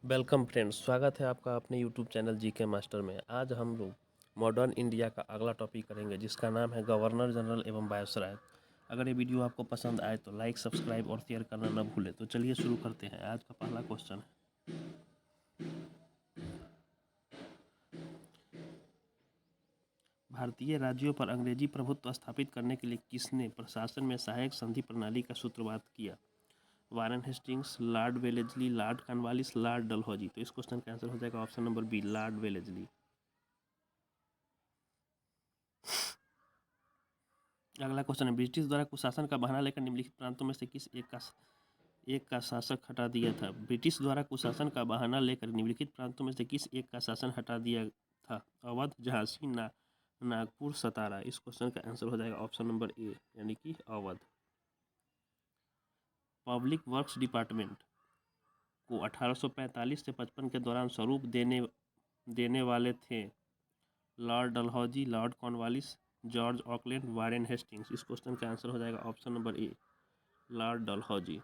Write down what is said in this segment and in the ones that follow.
Welcome friends, स्वागत है आपका अपने यूट्यूब चैनल जीके मास्टर में। आज हम लोग मॉडर्न इंडिया का अगला टॉपिक करेंगे जिसका नाम है गवर्नर जनरल एवं वायसराय। अगर ये वीडियो आपको पसंद आए तो लाइक, सब्सक्राइब और शेयर करना न भूलें। तो चलिए शुरू करते हैं। आज का पहला क्वेश्चन है, भारतीय राज्यों पर अंग्रेजी प्रभुत्व स्थापित करने के लिए किसने प्रशासन में सहायक संधि प्रणाली का सूत्रपात किया? Warren Hastings, Lord Wellesley, Lord Cornwallis, Lord Dalhousie. तो इस क्वेश्चन का आंसर हो जाएगा option number B, Lord Wellesley. अगला क्वेश्चन है, ब्रिटिश द्वारा कुशासन का बहाना लेकर निम्नलिखित प्रांतों में से किस एक का शासक हटा दिया था? ब्रिटिश द्वारा कुशासन का बहाना लेकर निम्नलिखित प्रांतों में से किस एक का शासन हटा दिया था? अवध, झांसी, नागपुर, सतारा। इस क्वेश्चन का आंसर हो जाएगा ऑप्शन नंबर ए, यानी कि अवध। पब्लिक वर्क्स डिपार्टमेंट को 1845 से 55 के दौरान स्वरूप देने वाले थे Lord Dalhousie, Lord Cornwallis, George Auckland, Warren Hastings. इस क्वेश्चन का आंसर हो जाएगा ऑप्शन नंबर ए, लॉर्ड डलहौजी।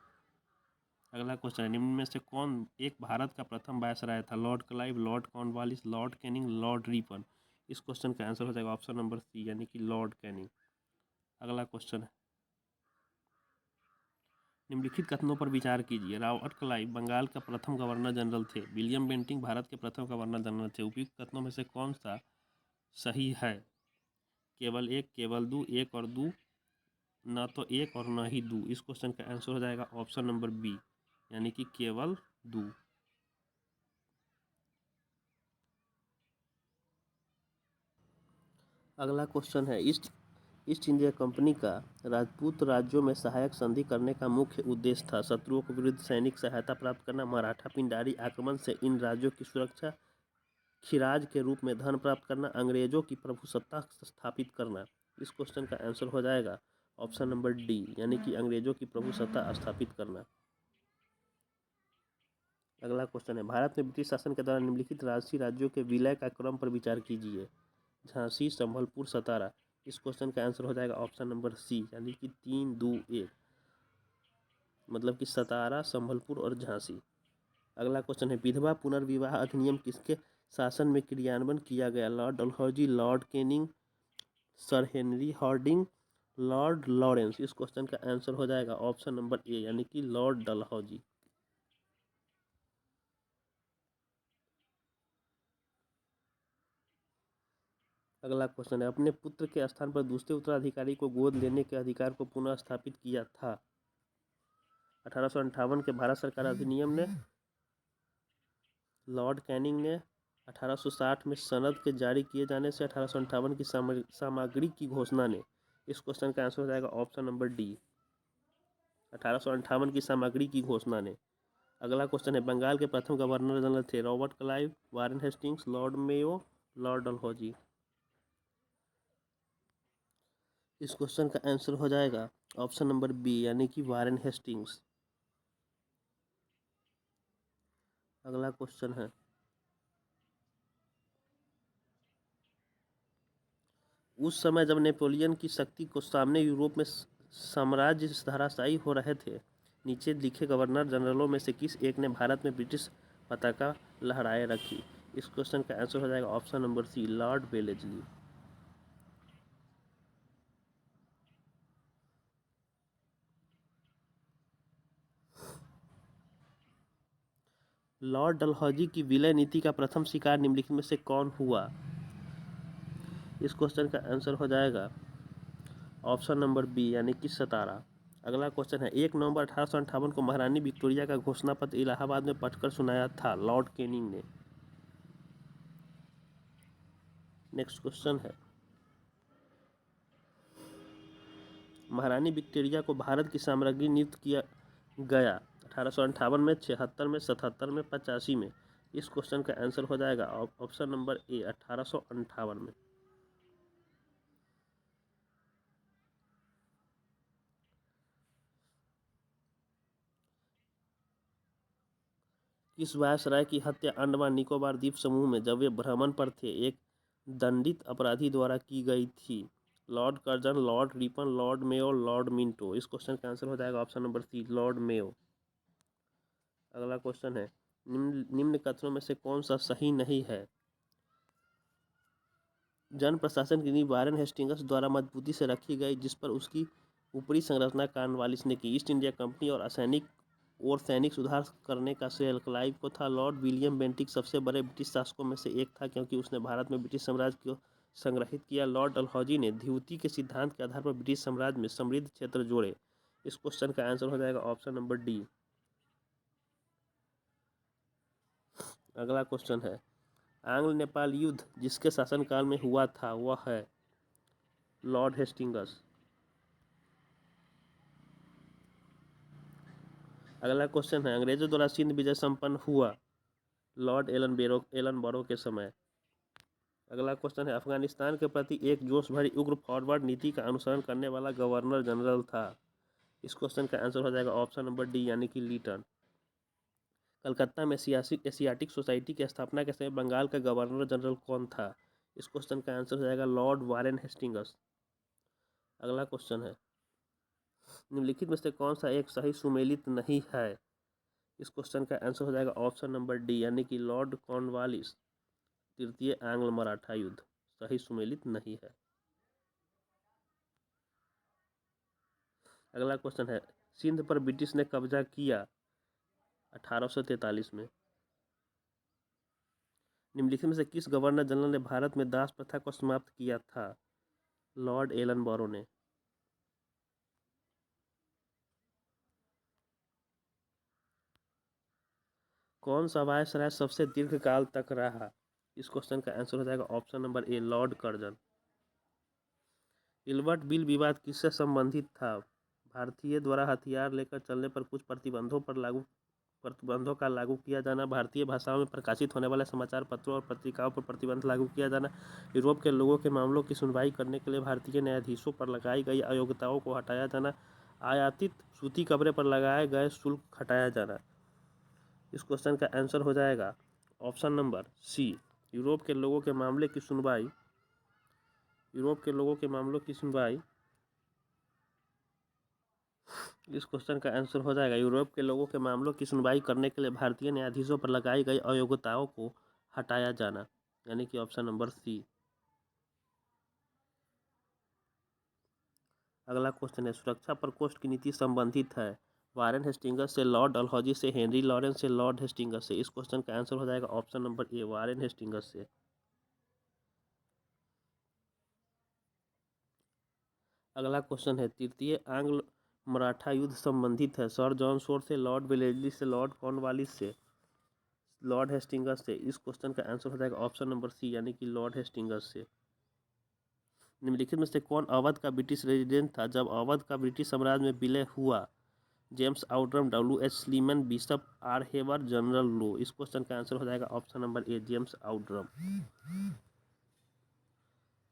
अगला क्वेश्चन है, निम्न में से कौन एक भारत का प्रथम वायसराय था? Lord Clive, Lord Cornwallis, Lord Canning, Lord Ripon. इस क्वेश्चन का आंसर हो जाएगा ऑप्शन नंबर सी, यानी कि लॉर्ड कैनिंग। अगला क्वेश्चन है, निम्नलिखित कथनों पर विचार कीजिए। रॉबर्ट क्लाइव बंगाल का प्रथम गवर्नर जनरल थे। विलियम बेंटिंक भारत के प्रथम गवर्नर जनरल थे। उपयुक्त कथनों में से कौन सा सही है? केवल एक, केवल दो, एक और दो, न तो एक और न ही दो। इस क्वेश्चन का आंसर हो जाएगा ऑप्शन नंबर बी, यानी कि केवल दो। अगला क्वेश्चन है, ईस्ट इंडिया कंपनी का राजपूत राज्यों में सहायक संधि करने का मुख्य उद्देश्य था शत्रुओं के विरुद्ध सैनिक सहायता प्राप्त करना, मराठा पिंडारी आक्रमण से इन राज्यों की सुरक्षा, खिराज के रूप में धन प्राप्त करना, अंग्रेजों की प्रभुसत्ता स्थापित करना। इस क्वेश्चन का आंसर हो जाएगा ऑप्शन नंबर डी, यानी कि अंग्रेजों की प्रभुसत्ता स्थापित करना। अगला क्वेश्चन है, भारत में ब्रिटिश शासन के दौरान निम्नलिखित राजसी राज्यों के विलय का क्रम पर विचार कीजिए। झांसी, संभलपुर, सतारा। इस क्वेश्चन का आंसर हो जाएगा ऑप्शन नंबर सी, यानी कि 3, 2, 1, मतलब कि सतारा, संभलपुर और झांसी। अगला क्वेश्चन है, विधवा पुनर्विवाह अधिनियम किसके शासन में क्रियान्वयन किया गया? Lord Dalhousie, Lord Canning, sir Henry Hardinge, Lord Lawrence. इस क्वेश्चन का आंसर हो जाएगा ऑप्शन नंबर ए, यानी कि लॉर्ड डलहौजी। अगला क्वेश्चन है, अपने पुत्र के स्थान पर दूसरे उत्तराधिकारी को गोद लेने के अधिकार को पुनः स्थापित किया था? 1858 के भारत सरकार अधिनियम ने, लॉर्ड कैनिंग ने, 1860 में सनद के जारी किए जाने से, 1858 की सामग्री की घोषणा ने। इस क्वेश्चन का आंसर हो जाएगा ऑप्शन नंबर डी, 1858 की सामग्री की घोषणा ने। अगला क्वेश्चन है, बंगाल के प्रथम गवर्नर जनरल थे? Robert Clive, Warren Hastings, Lord Mayo, Lord Dalhousie. इस क्वेश्चन का आंसर हो जाएगा ऑप्शन नंबर बी, यानी कि वारेन हेस्टिंग्स। अगला क्वेश्चन है, उस समय जब नेपोलियन की शक्ति को सामने यूरोप में साम्राज्य धराशायी हो रहे थे, नीचे लिखे गवर्नर जनरलों में से किस एक ने भारत में ब्रिटिश पताका लहराए रखी? इस क्वेश्चन का आंसर हो जाएगा option number C, Lord Wellesley. Lord Dalhousie की विलय नीति का प्रथम शिकार निम्नलिखित में से कौन हुआ? इस क्वेश्चन का आंसर हो जाएगा ऑप्शन नंबर बी, यानी कि सतारा। अगला क्वेश्चन है, 1 नवंबर 1858 को महारानी विक्टोरिया का घोषणा पत्र इलाहाबाद में पढ़कर सुनाया था? लॉर्ड कैनिंग ने। नेक्स्ट क्वेश्चन है, महारानी विक्टोरिया को भारत की साम्राज्ञी नियुक्त किया गया 1858 में, 76 में, 77 में, 85 में। इस क्वेश्चन का आंसर हो जाएगा ऑप्शन नंबर ए, 1858 में। किस वायसराय की हत्या अंडमान निकोबार द्वीप समूह में जब वे भ्रमण पर थे एक दंडित अपराधी द्वारा की गई थी? Lord Curzon, Lord Ripon, Lord Mayo, Lord Minto. इस क्वेश्चन का आंसर हो जाएगा option number C, Lord Mayo. अगला क्वेश्चन है, निम्न कथनों में से कौन सा सही नहीं है? जन प्रशासन की नींव वारेन हेस्टिंग्स द्वारा मजबूती से रखी गई, जिस पर उसकी ऊपरी संरचना कॉर्नवालिस ने की। ईस्ट इंडिया कंपनी और सैनिक सुधार करने का श्रेय क्लाइव को था। लॉर्ड विलियम बेंटिक सबसे बड़े ब्रिटिश शासकों में से एक था, क्योंकि उसने भारत में ब्रिटिश साम्राज्य को संग्रहित किया। लॉर्ड डलहौजी ने द्वितीय के सिद्धांत के आधार पर ब्रिटिश साम्राज्य में समृद्ध क्षेत्र जोड़े। इस क्वेश्चन का आंसर हो जाएगा ऑप्शन नंबर डी। अगला क्वेश्चन है, आंग्ल नेपाल युद्ध जिसके शासनकाल में हुआ था वह है? Lord Hastings. अगला क्वेश्चन है, अंग्रेजों द्वारा सिंध विजय संपन्न हुआ? लॉर्ड एलन बोरो के समय। अगला क्वेश्चन है, अफगानिस्तान के प्रति एक जोश भरी उग्र फॉरवर्ड नीति का अनुसरण करने वाला गवर्नर जनरल था? इस क्वेश्चन का आंसर हो जाएगा ऑप्शन नंबर डी, यानी कि लीटन। कलकत्ता में एशियाटिक सोसाइटी की स्थापना के समय बंगाल का गवर्नर जनरल कौन था? इस क्वेश्चन का आंसर हो जाएगा लॉर्ड वारेन हेस्टिंग्स। अगला क्वेश्चन है, निम्नलिखित में से कौन सा एक सही सुमेलित नहीं है? इस क्वेश्चन का आंसर हो जाएगा ऑप्शन नंबर डी, यानी कि लॉर्ड कॉर्नवालिस। तृतीय आंग्ल मराठा युद्ध सही सुमेलित नहीं है। अगला क्वेश्चन है, सिंध पर ब्रिटिश ने कब्जा किया 1843 में। निम्नलिखित में से किस गवर्नर जनरल ने भारत में दास प्रथा को समाप्त किया था? लॉर्ड एलन बोरो ने। कौन सा वायसराय सबसे दीर्घकाल तक रहा? इस क्वेश्चन का आंसर हो जाएगा ऑप्शन नंबर ए, लॉर्ड कर्जन। इल्बर्ट बिल विवाद किससे संबंधित था? भारतीय द्वारा हथियार लेकर चलने पर कुछ प्रतिबंधों का लागू किया जाना, भारतीय भाषाओं में प्रकाशित होने वाले समाचार पत्रों और पत्रिकाओं पर प्रतिबंध लागू किया जाना, यूरोप के लोगों के मामलों की सुनवाई करने के लिए भारतीय न्यायाधीशों पर लगाई गई अयोग्यताओं को हटाया जाना, आयातित सूती कपड़े पर लगाए गए शुल्क हटाया जाना। इस क्वेश्चन का आंसर हो जाएगा ऑप्शन नंबर सी, यूरोप के लोगों के मामलों की सुनवाई। इस क्वेश्चन का आंसर हो जाएगा, यूरोप के लोगों के मामलों की सुनवाई करने के लिए भारतीय न्यायाधीशों पर लगाई गई अयोग्यताओं को हटाया जाना, यानी कि ऑप्शन नंबर सी। अगला क्वेश्चन है, सुरक्षा प्रकोष्ठ की नीति संबंधित है? वारेन हेस्टिंग्स से, लॉर्ड डलहौजी से, हेनरी लॉरेंस से, लॉर्ड हेस्टिंग्स से। इस क्वेश्चन का आंसर हो जाएगा ऑप्शन नंबर ए, वारेन हेस्टिंग्स से। अगला क्वेश्चन है, तृतीय आंग्ल मराठा युद्ध संबंधित है? सर जॉन शोर से, लॉर्ड वेलेस्ली से, लॉर्ड कॉर्नवालिस से, लॉर्ड हेस्टिंग्स से। इस क्वेश्चन का आंसर हो जाएगा ऑप्शन नंबर सी, यानी कि लॉर्ड हेस्टिंग्स से। निम्नलिखित में से कौन अवध का ब्रिटिश रेजिडेंट था जब अवध का ब्रिटिश साम्राज्य में विलय हुआ? James Outram, W H. Sleeman, Bishop R. Heber, General Low. इस क्वेश्चन का आंसर हो जाएगा option number A, James Outram.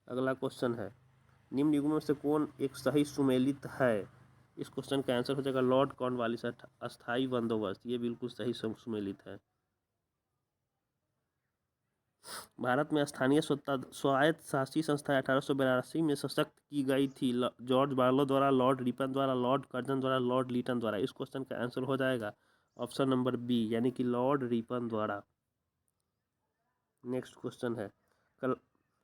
अगला क्वेश्चन है, निम्न युग्मों में से कौन एक सही सुमेलित है? इस क्वेश्चन का आंसर हो जाएगा लॉर्ड कॉर्नवालिस, अस्थायी बंदोबस्त। ये बिल्कुल सही सुमेलित है। भारत में स्थानीय स्वायत्त शासी संस्थाएं 1882 में सशक्त की गई थी? जॉर्ज बार्लो द्वारा, लॉर्ड रिपन द्वारा, लॉर्ड कर्जन द्वारा, लॉर्ड लीटन द्वारा। इस क्वेश्चन का आंसर हो जाएगा ऑप्शन नंबर बी, यानी कि लॉर्ड रिपन द्वारा। नेक्स्ट क्वेश्चन है, कल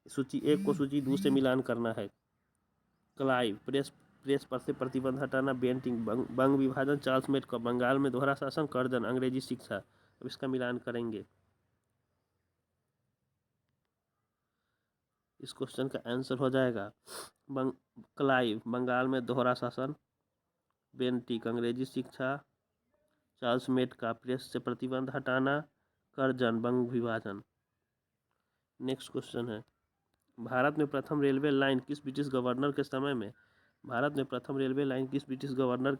सूची एक को सूची दो से मिलान करना है। क्लाइव, प्रेस पर से प्रतिबंध हटाना, बेंटिंग, बंग विभाजन, चार्ल्स मेटकॉफ, बंगाल में दोहरा शासन, कर्जन, अंग्रेजी शिक्षा। अब इसका मिलान करेंगे। इस क्वेश्चन का आंसर हो जाएगा क्लाइव, बंगाल में दोहरा शासन, बेंटिक, अंग्रेजी शिक्षा, चार्ल्स मेटकॉफ, प्रेस से प्रतिबंध हटाना, कर्जन, बंग विभाजन। नेक्स्ट क्वेश्चन है, भारत में प्रथम रेलवे लाइन किस ब्रिटिश गवर्नर के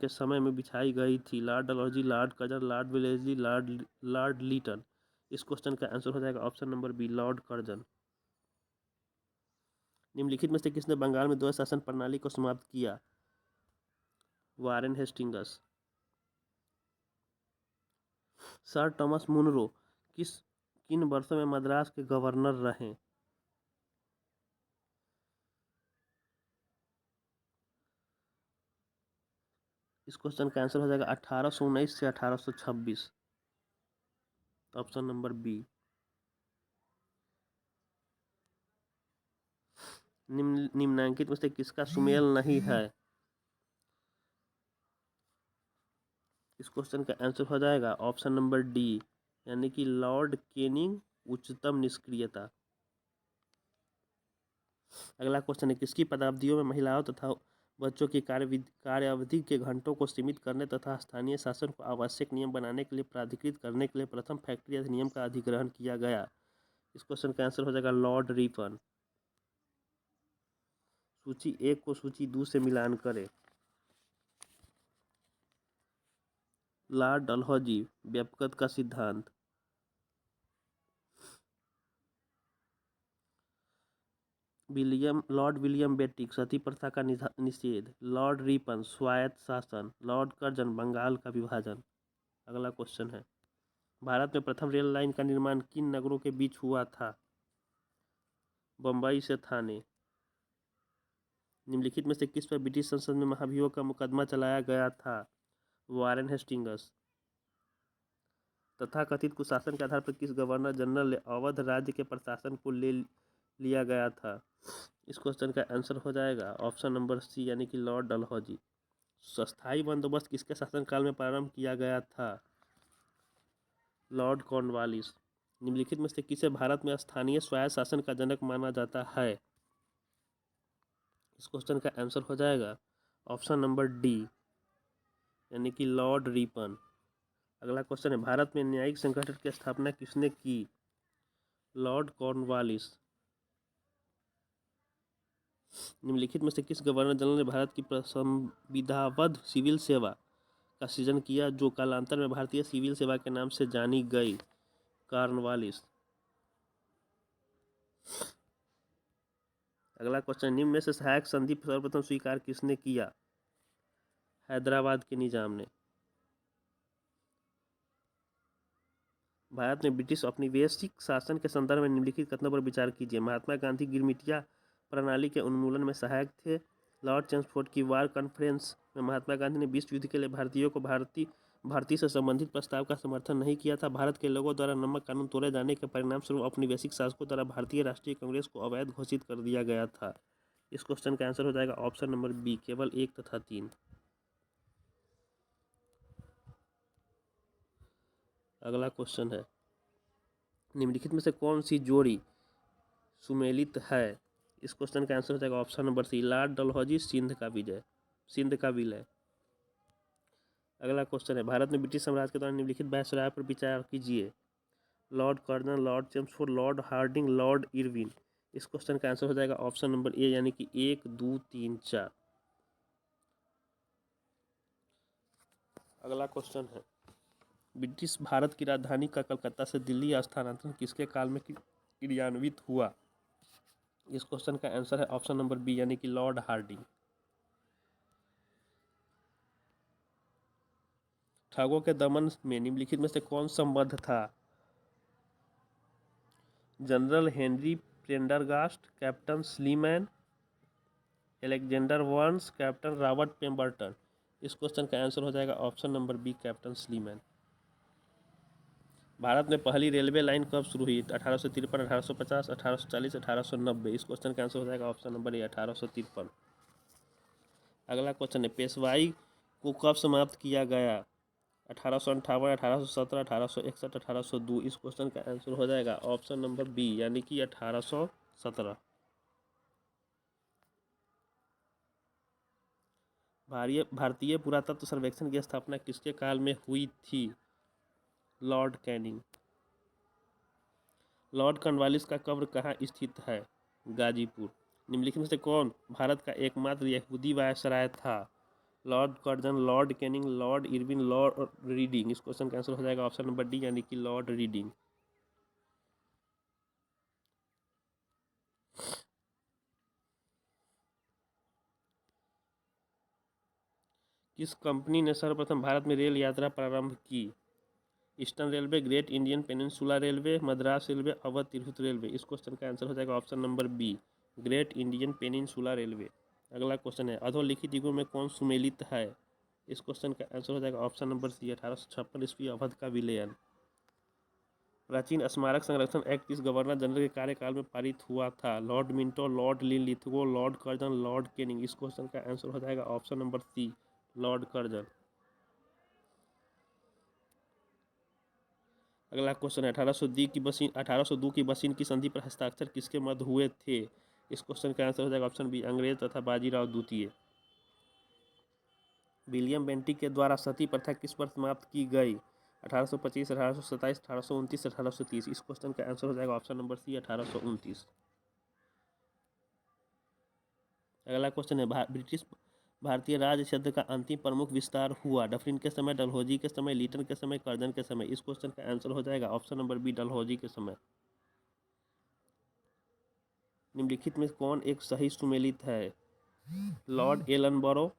समय में बिछाई गई थी? Lord Dalhousie, Lord Curzon, Lord Wellesley, Lord Lytton. इस क्वेश्चन का आंसर हो जाएगा option number B, Lord Curzon. निम्नलिखित में से किसने बंगाल में द्वैध शासन प्रणाली को समाप्त किया? Warren Hastings. Sir Thomas Munro किन वर्षों में मद्रास के गवर्नर रहे? इस क्वेश्चन का आंसर हो जाएगा 1819 से 1826। Option number B. निम्नलिखित में से किसका सुमेल नहीं है? इस क्वेश्चन का आंसर हो जाएगा ऑप्शन नंबर डी, यानी कि लॉर्ड कैनिंग उच्चतम निष्क्रियता। अगला क्वेश्चन है, किसकी पदावधियों में महिलाओं तथा बच्चों की कार्य अवधि के घंटों को सीमित करने तथा स्थानीय शासन को आवश्यक नियम बनाने के लिए प्राधिकृत करने के लिए प्रथम फैक्ट्री अधिनियम का अधिग्रहण किया गया? इस क्वेश्चन का आंसर हो जाएगा लॉर्ड रिपन। सूची 1 को सूची 2 से मिलान करें। लॉर्ड डलहौजी, व्यापकता का सिद्धांत। लॉर्ड विलियम बेटिक, सती प्रथा का निषेध। लॉर्ड रिपन, स्वायत्त शासन। लॉर्ड कर्जन, बंगाल का विभाजन। अगला क्वेश्चन है, भारत में प्रथम रेल लाइन का निर्माण किन नगरों के बीच हुआ था? बम्बई से थाने। निम्नलिखित में से किस पर ब्रिटिश संसद में महाभियोग का मुकदमा चलाया गया था? Warren Hastings. तथाकथित कुशासन के आधार पर किस गवर्नर जनरल ने अवध राज्य के प्रशासन को ले लिया गया था? इस क्वेश्चन का आंसर हो जाएगा ऑप्शन नंबर सी, यानी कि लॉर्ड डलहौजी। स्थायी बंदोबस्त किसके शासनकाल में प्रारंभ किया गया था? Lord Cornwallis. निम्नलिखित में से किसे भारत में स्थानीय स्वायत्त शासन का जनक माना जाता है? इस क्वेश्चन का आंसर हो जाएगा ऑप्शन नंबर डी, यानी कि लॉर्ड रिपन। अगला क्वेश्चन है, भारत में न्यायिक संगठन की स्थापना किसने की? Lord Cornwallis. निम्नलिखित में से किस गवर्नर जनरल ने भारत की संविधाबद्ध सिविल सेवा का सृजन किया जो कालांतर में भारतीय सिविल सेवा के नाम से जानी गई? कॉर्नवालिस। अगला क्वेश्चन, निम्न में से सहायक संधि सर्वप्रथम स्वीकार किसने किया? हैदराबाद के निजाम ने। भारत में ब्रिटिश औपनिवेशिक शासन के संदर्भ में निम्नलिखित कथनों पर विचार कीजिए। महात्मा गांधी गिरमिटिया प्रणाली के उन्मूलन में सहायक थे। लॉर्ड चेम्सफोर्ड की वार कॉन्फ्रेंस में महात्मा गांधी ने विश्व युद्ध के लिए भारतीयों को भारतीय से संबंधित प्रस्ताव का समर्थन नहीं किया था। भारत के लोगों द्वारा नमक कानून तोड़े जाने के परिणाम स्वरूप औपनिवेशिक शासकों द्वारा भारतीय राष्ट्रीय कांग्रेस को अवैध घोषित कर दिया गया था। इस क्वेश्चन का आंसर हो जाएगा ऑप्शन नंबर बी, केवल 1 तथा 3। अगला क्वेश्चन है, निम्नलिखित में से कौन सी जोड़ी सुमेलित है? इस क्वेश्चन का आंसर हो जाएगा option number C, Lord Dalhousie, Sindh का विलय। अगला क्वेश्चन है, भारत में ब्रिटिश साम्राज्य के दौरान निम्नलिखित वायसराय पर विचार कीजिए। Lord Curzon, Lord Chelmsford, Lord Hardinge, Lord Irwin. इस क्वेश्चन का आंसर हो जाएगा ऑप्शन नंबर ए, यानी कि 1, 2, 3, 4। अगला क्वेश्चन है, ब्रिटिश भारत की राजधानी का कलकत्ता से दिल्ली स्थानांतरण किसके काल में क्रियान्वित हुआ? इस क्वेश्चन का आंसर है ऑप्शन नंबर बी, यानी कि लॉर्ड हार्डिंग। ठगों के दमन में निम्नलिखित में से कौन संबद्ध था? General Henry Prendergast, captain Sleeman, Alexander Burnes, captain Robert Pemberton. इस क्वेश्चन का आंसर हो जाएगा option number B, captain Sleeman. Bharat में पहली रेलवे लाइन कब शुरू हुई? 1853, 1850, 1840, 1890। इस क्वेश्चन का आंसर हो जाएगा ऑप्शन नंबर ए, 1853। अगला क्वेश्चन है, पेशवाई को कब समाप्त किया गया? 1858, 1817, 1861, 1802। इस क्वेश्चन का आंसर हो जाएगा ऑप्शन नंबर बी, यानी कि 1817। भारतीय पुरातत्व सर्वेक्षण की स्थापना किसके काल में हुई थी? Lord Canning. लॉर्ड कॉर्नवालिस का कब्र कहाँ स्थित है? गाजीपुर। निम्नलिखित में से कौन भारत का एकमात्र यहूदी वायसराय था? Lord Curzon, Lord Canning, Lord Irwin, Lord reading. इस क्वेश्चन का आंसर हो जाएगा ऑप्शन नंबर डी, यानी कि लॉर्ड रीडिंग। किस कंपनी ने सर्वप्रथम भारत में रेल यात्रा प्रारंभ की? Eastern railway, great Indian peninsula railway, Madras railway, Awadh Tirhut railway. इस क्वेश्चन का आंसर हो जाएगा option number B, great Indian peninsula railway. अगला क्वेश्चन है, अधोलिखित युगों में कौन सुमेलित है? इस क्वेश्चन का आंसर हो जाएगा ऑप्शन नंबर सी, 1856 ईस्वी, अवध का विलयन। प्राचीन स्मारक संरक्षण एक्ट किस गवर्नर जनरल के कार्यकाल में पारित हुआ था? Lord Minto, lord Linlithgow, lord Curzon, lord Canning. इस क्वेश्चन का आंसर हो जाएगा option number C, lord Curzon. अगला क्वेश्चन है 1802 की बसीन की संधि पर हस्ताक्षर किसके मध्य हुए थे? इस क्वेश्चन का आंसर हो जाएगा ऑप्शन बी, अंग्रेज तथा बाजीराव द्वितीय। विलियम बेंटिक के द्वारा सती प्रथा किस पर समाप्त की गई? 1825, 1827, 1829, 1830। इस क्वेश्चन का आंसर हो जाएगा ऑप्शन नंबर सी, 1829। अगला क्वेश्चन है ब्रिटिश भारतीय राज शब्द का अंतिम प्रमुख विस्तार हुआ? डफरिन के समय, डलहौजी के समय, लीटन के समय, कर्जन के समय। इस क्वेश्चन का आंसर हो जाएगा ऑप्शन नंबर बी, डलहौजी के समय। निम्नलिखित में कौन एक सही सुमेलित है? लॉर्ड एलनबरो,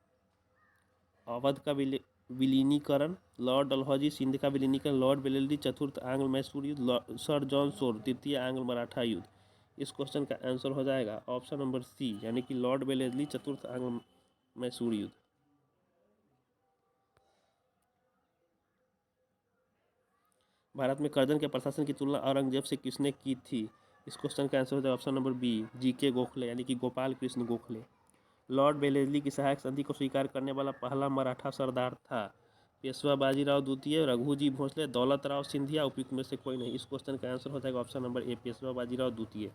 अवध का विलीनीकरण, लॉर्ड डलहौजी सिंध का विलीनीकरण, लॉर्ड वेलेस्ली चतुर्थ आंग्ल मैसूर युद्ध, सर जॉन शोर तृतीय आंग्ल मराठा युद्ध। इस क्वेश्चन का आंसर हो जाएगा ऑप्शन नंबर सी, यानी कि लॉर्ड वेलेस्ली चतुर्थ आंग्ल मैसूर युद्ध। भारत में कर्जन के प्रशासन की तुलना औरंगजेब से किसने की थी? इस क्वेश्चन का आंसर हो जाएगा option number B, G K. Gokhale, यानी कि गोपाल कृष्ण गोखले। लॉर्ड वेलेस्ली की सहायक संधि को स्वीकार करने वाला पहला मराठा सरदार था? पेशवा बाजीराव द्वितीय, रघुजी भोसले, दौलत राव सिंधिया, उपयुक्त में से कोई नहीं। इस क्वेश्चन का आंसर हो जाएगा ऑप्शन नंबर ए, पेशवा बाजीराव द्वितीय।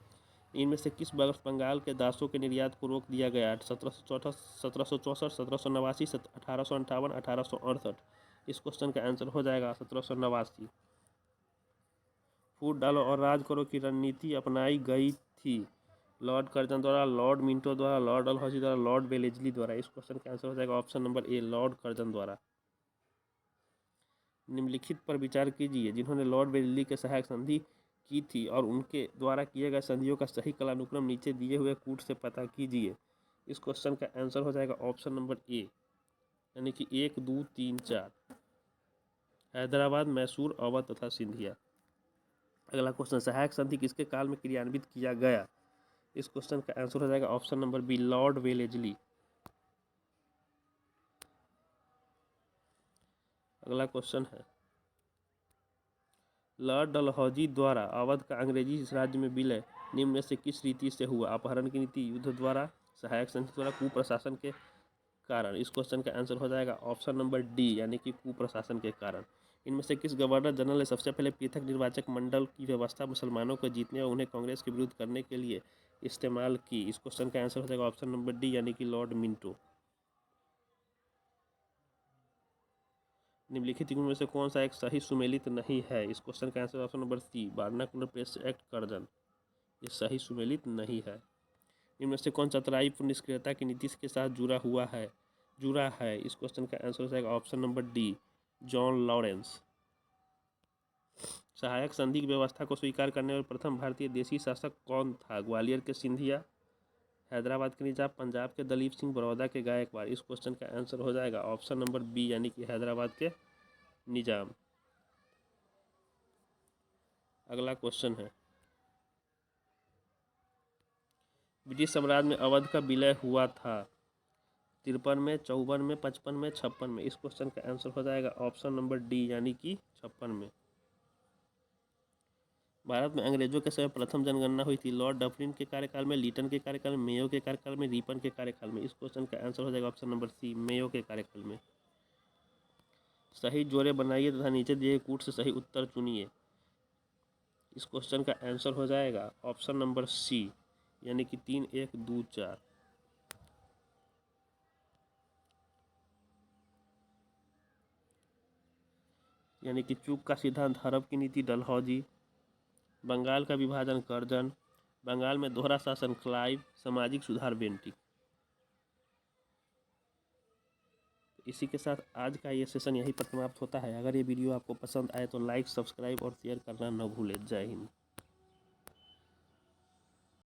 इनमें से किस वर्ष बंगाल के दासों के निर्यात को रोक दिया गया? 1764, 1789, 1858, 1868। इस क्वेश्चन का आंसर हो जाएगा 1789। फूट डालो और राज करो की रणनीति अपनाई गई थी? लॉर्ड कर्जन द्वारा, लॉर्ड मिंटो द्वारा, लॉर्ड डलहौजी द्वारा, लॉर्ड वेलेस्ली द्वारा। इस क्वेश्चन का आंसर हो जाएगा ऑप्शन नंबर ए, लॉर्ड कर्जन द्वारा। निम्नलिखित पर विचार कीजिए, जिन्होंने लॉर्ड वेलेस्ली के सहायक संधि की थी और उनके द्वारा किए गए संधियों का सही कालानुक्रम नीचे दिए हुए कूट से पता कीजिए। इस क्वेश्चन का आंसर हो जाएगा ऑप्शन नंबर ए, यानी कि 1, 2, 3, 4। हैदराबाद, मैसूर, अवध तथा सिंधिया। अगला क्वेश्चन, सहायक संधि किसके काल में क्रियान्वित किया गया? इस क्वेश्चन का आंसर हो जाएगा option number B, Lord Wellesley. अगला क्वेश्चन है, लॉर्ड डलहौजी द्वारा अवध का अंग्रेजी राज्य में विलय निम्न में से किस रीति से हुआ? अपहरण की नीति, युद्ध द्वारा, सहायक संधि द्वारा, कुप्रशासन के कारण। इस क्वेश्चन का आंसर हो जाएगा ऑप्शन नंबर डी, यानी कि कुप्रशासन के कारण। इनमें से किस गवर्नर जनरल ने सबसे पहले पृथक निर्वाचक मंडल की व्यवस्था मुसलमानों को जीतने और उन्हें कांग्रेस के विरुद्ध करने के लिए इस्तेमाल की? इस क्वेश्चन का आंसर हो जाएगा ऑप्शन नंबर डी, यानी कि लॉर्ड मिंटो। निम्नलिखित में से कौन सा एक सही सुमेलित नहीं है? इस क्वेश्चन का answer option number C, vernacular press act Curzon. ये सही सुमेलित नहीं है। इनमें से कौन चतुराई पूर्ण निष्क्रियता की नीति के साथ जुड़ा है? इस क्वेश्चन का आंसर हो जाएगा option number D, John Lawrence. सहायक संधि की व्यवस्था को स्वीकार करने वाले प्रथम भारतीय देशी शासक कौन था? ग्वालियर के सिंधिया, हैदराबाद के निजाम, पंजाब के दलीप सिंह, बड़ौदा के गायकवाड़। इस क्वेश्चन का आंसर हो जाएगा ऑप्शन नंबर बी, यानी कि हैदराबाद के निजाम। अगला क्वेश्चन है, ब्रिटिश साम्राज्य में अवध का विलय हुआ था? 53 में, 54 में, 55 में, 56 में। इस क्वेश्चन का आंसर हो जाएगा ऑप्शन नंबर डी, यानी कि 56 में। भारत में अंग्रेजों के समय प्रथम जनगणना हुई थी? लॉर्ड डफरिन के कार्यकाल में, लीटन के कार्यकाल में, मेयो के कार्यकाल में, रिपन के कार्यकाल में। इस क्वेश्चन का आंसर हो जाएगा ऑप्शन नंबर सी, मेयो के कार्यकाल में। सही जोड़े बनाइए तथा नीचे दिए कूट से सही उत्तर चुनिए। इस क्वेश्चन का आंसर हो जाएगा ऑप्शन नंबर सी, यानी कि 3, 1, 2, 4। यानी कि चूक का सिद्धांत हड़प की नीति डलहौजी, बंगाल का विभाजन कर्जन, बंगाल में दोहरा शासन क्लाइव, सामाजिक सुधार बेंटिक। इसी के साथ आज का ये सेशन यहीं पर समाप्त होता है। अगर ये वीडियो आपको पसंद आए तो लाइक, सब्सक्राइब और शेयर करना न भूलें। जय हिंद।